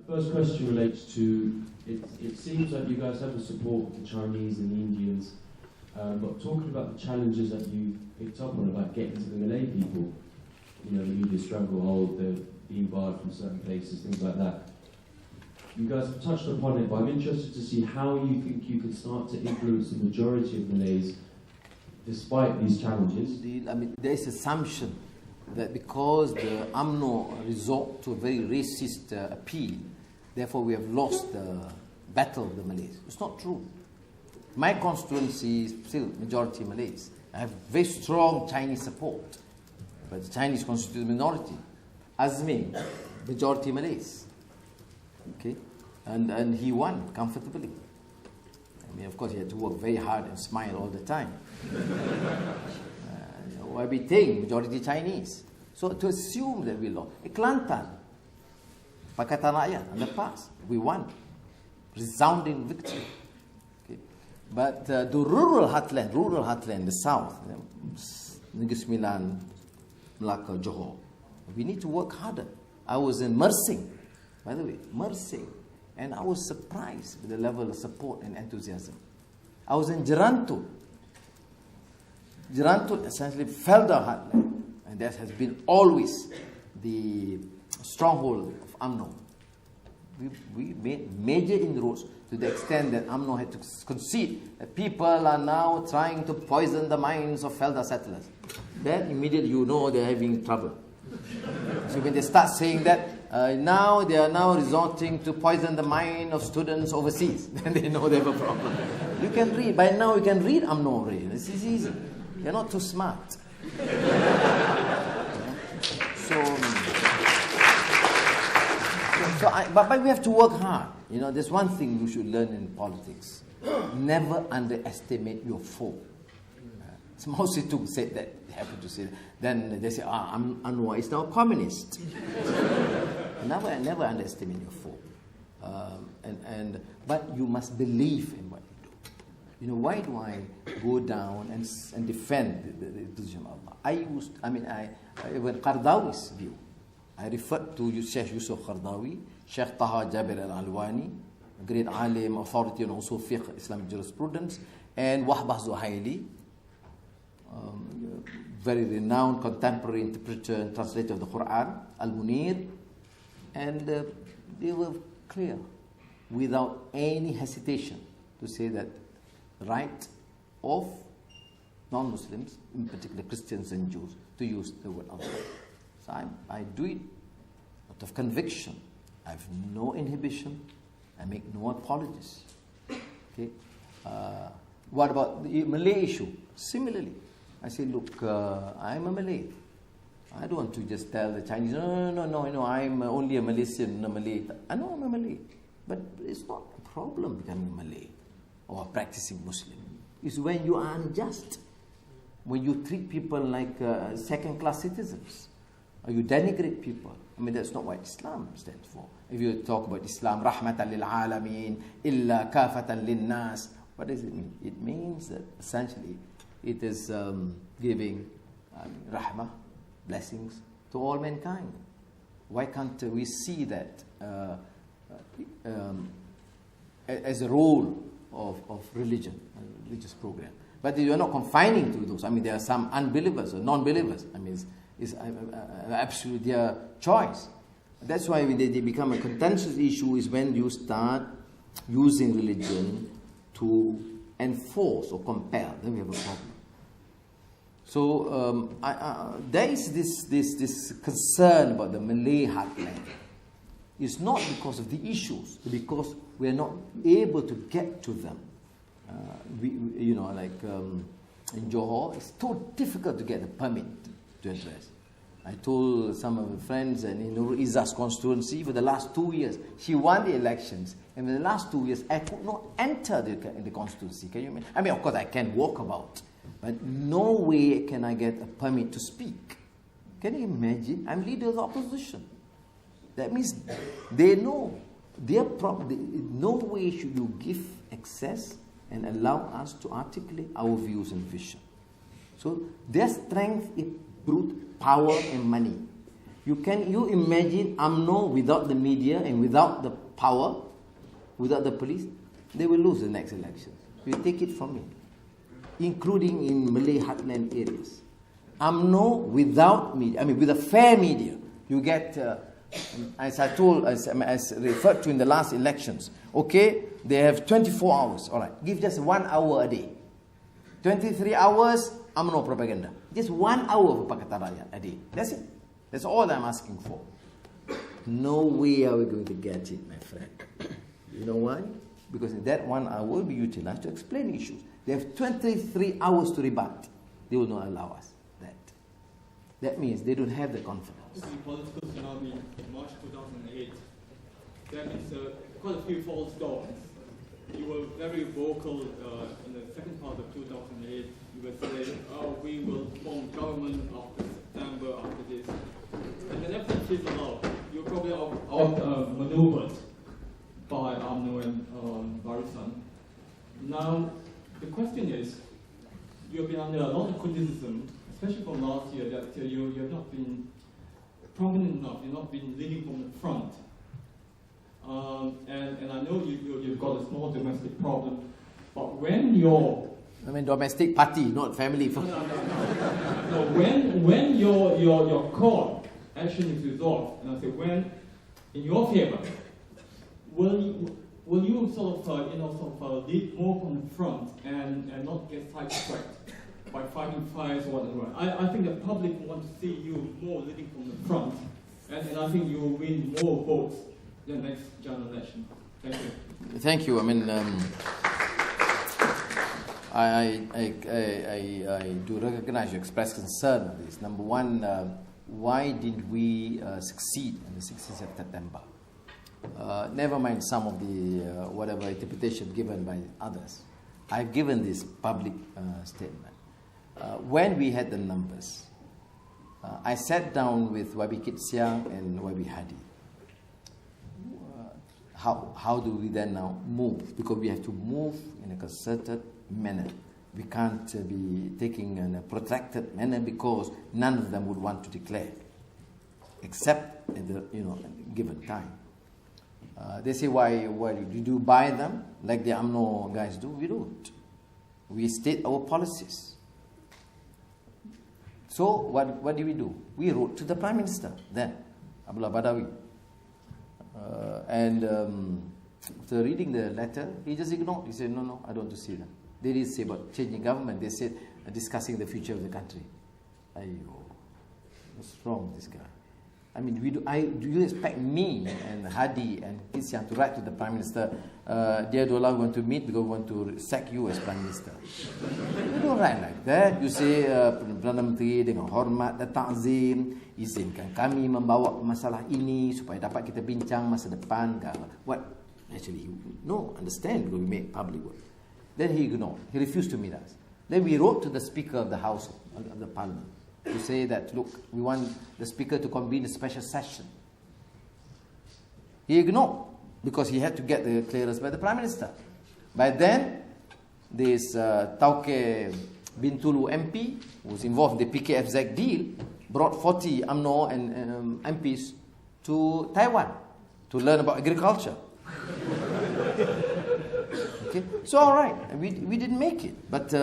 First question relates to, it seems like you guys have the support of the Chinese and the Indians, but talking about the challenges that you picked up on about getting to the Malay people, you know, the media struggle, they're being barred from certain places, things like that. You guys have touched upon it, but I'm interested to see how you think you could start to influence the majority of Malays despite these challenges. There is assumption that because the UMNO resort to a very racist appeal, therefore we have lost the battle of the Malays. It's not true. My constituency is still majority Malays. I have very strong Chinese support, but the Chinese constitute the minority. Azmi, majority Malays. Okay, and he won comfortably. I mean, of course, he had to work very hard and smile all the time. Everything, majority Chinese. So to assume that we lost. Kelantan, Pakatan Rakyat, in the past, we won. Resounding victory. Okay. But the rural heartland, the south, Negeri Sembilan, Melaka, Johor, we need to work harder. I was in Mersing, by the way, Mersing, and I was surprised with the level of support and enthusiasm. I was in Jerantut. Jerantut essentially fell down heartland, and that has been always the stronghold of UMNO. We made major inroads to the extent that UMNO had to concede that people are now trying to poison the minds of Felda settlers. Then immediately you know they're having trouble. So when they start saying that, now they are now resorting to poison the mind of students overseas, then they know they have a problem. You can read, by now you can read UMNO already. This is easy. You're not too smart. But we have to work hard. You know, there's one thing you should learn in politics. Never underestimate your foe. Mao Zedong said that, happened to say that. Then they say, Anwar is now a communist. Never underestimate your foe. But you must believe in what you do. You know, why do I go down and defend the decision of Allah? I went Qardawi's view. I referred to Sheikh Yusuf Qardawi, Sheikh Taha Jabir al-Alwani, a great alim, authority on usul fiqh, Islamic jurisprudence, and Wahbah Zuhaili, very renowned contemporary interpreter and translator of the Quran, Al-Munir, and they were clear, without any hesitation, to say that the right of non-Muslims, in particular Christians and Jews, to use the word Allah. So I do it out of conviction. I have no inhibition. I make no apologies. Okay. What about the Malay issue? Similarly, I say, look, I'm a Malay. I don't want to just tell the Chinese, no, I'm only a Malaysian, a Malay. I know I'm a Malay. But it's not a problem becoming a Malay or a practicing Muslim. It's when you are unjust, when you treat people like second-class citizens, or you denigrate people. I mean, that's not what Islam stands for. If you talk about Islam, rahmatan lil alameen, illa kafatan lin nas, what does it mean? It means that essentially it is giving rahmah, blessings to all mankind. Why can't we see that as a role of religion, a religious program? But you are not confining to those. I mean, there are some unbelievers or non-believers. I mean, it's absolutely their choice. That's why when they become a contentious issue is when you start using religion to enforce or compel. Then we have a problem. So there is this concern about the Malay heartland. It's not because of the issues, because we are not able to get to them. In Johor, it's so difficult to get a permit to address. I told some of my friends in Nur Izzah's constituency for the last 2 years, she won the elections, and in the last 2 years, I could not enter the constituency. Can you imagine? I mean, of course, I can walk about, but no way can I get a permit to speak. Can you imagine? I'm leader of the opposition. That means they know their problem. No way should you give access and allow us to articulate our views and vision. So their strength is brute power and money. Can you imagine UMNO without the media and without the power, without the police? They will lose the next election. You take it from me, including in Malay heartland areas. UMNO without media, with a fair media, you get, as referred to in the last elections, okay, they have 24 hours, all right, give just 1 hour a day. 23 hours, UMNO propaganda. Just 1 hour of Pakatan Rakyat a day. That's it. That's all I'm asking for. No way are we going to get it, my friend. You know why? Because in that 1 hour will be utilized to explain issues. They have 23 hours to rebut. They will not allow us that. That means they don't have the confidence. The political tsunami in March 2008, there means quite a few false starts. You were very vocal in the second part of 2008. You were saying, we will form government after September, after this. And then everything fizzled out. You're probably outmaneuvered by UMNO and Barisan. Now, the question is, you have been under a lot of criticism, especially from last year, that you have not been prominent enough, you've not been leading from the front. And I know you've got a small domestic problem, but when you're... domestic party, not family. No. When your court action is resolved, and I say when, in your favor, will you sort of lead more from the front and not get sidetracked by fighting fires or whatever? I think the public want to see you more leading from the front, and I think you will win more votes in the next general election. Thank you. Thank you. I do recognize you express concern on this. Number one, why didn't we succeed on the 16th of September? Never mind some of the whatever interpretation given by others. I've given this public statement. When we had the numbers, I sat down with YB Kit Siang and YB Hadi. How do we then now move? Because we have to move in a concerted manner. We can't be taking in a protracted manner because none of them would want to declare, except at the given time. They say, why did you buy them like the UMNO guys do? We don't. We state our policies. So what do? We wrote to the Prime Minister then, Abdullah Badawi. After reading the letter, he just ignored. He said, no, I don't want to see them. They didn't say about changing government. They said discussing the future of the country. What's wrong with this guy? Do you expect me and Hadi and Kisian to write to the Prime Minister, dear Dola, we want to meet because we want to sack you as Prime Minister? You don't write like that. You say, Perdana Menteri dengan hormat dan ta'zim, izinkan kami membawa masalah ini supaya dapat kita bincang masa depan. What? Actually, understand because we make public work. Then he ignored. He refused to meet us. Then we wrote to the Speaker of the House of the Parliament to say that, look, we want the Speaker to convene a special session. He ignored because he had to get the clearance by the Prime Minister. By then, this Tauke Bintulu MP, who was involved in the PKFZ deal, brought 40 UMNO and MPs to Taiwan to learn about agriculture. Okay, so all right, we didn't make it, but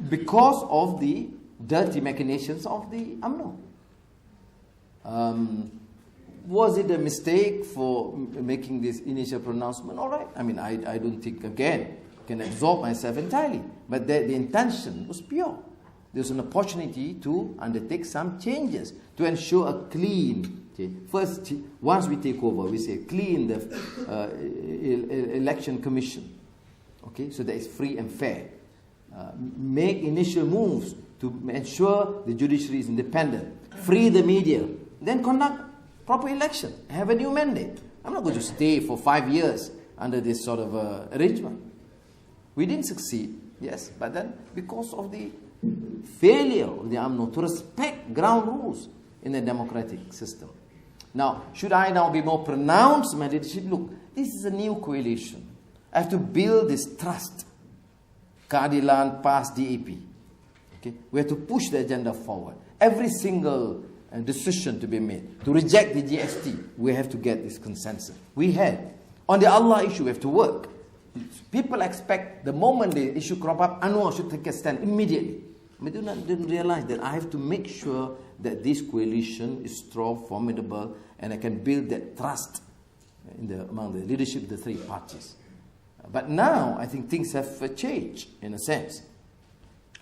because of the dirty machinations of the UMNO. Was it a mistake for making this initial pronouncement? All right, I don't think, again, can absolve myself entirely, but the intention was pure. There's an opportunity to undertake some changes to ensure a clean. First, once we take over, we say clean the election commission, okay, so that it's free and fair. Make initial moves to ensure the judiciary is independent. Free the media. Then conduct proper election. Have a new mandate. I'm not going to stay for 5 years under this sort of arrangement. We didn't succeed, yes, but then because of the failure of the UMNO to respect ground rules in a democratic system. Now, should I now be more pronounced in my leadership? Look, this is a new coalition. I have to build this trust. Keadilan, PAS, DAP. Okay? We have to push the agenda forward. Every single decision to be made. To reject the GST, we have to get this consensus. We had. On the Allah issue, we have to work. People expect the moment the issue crop up, Anwar should take a stand immediately. I didn't realize that I have to make sure that this coalition is strong, formidable, and I can build that trust among the leadership of the three parties. But now, I think things have changed, in a sense,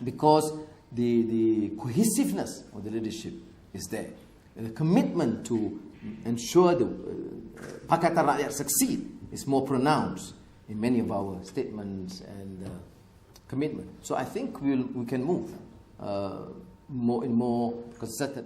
because the cohesiveness of the leadership is there. And the commitment to ensure the Pakatan Rakyat succeed is more pronounced in many of our statements and commitment. So I think we can move in more concerted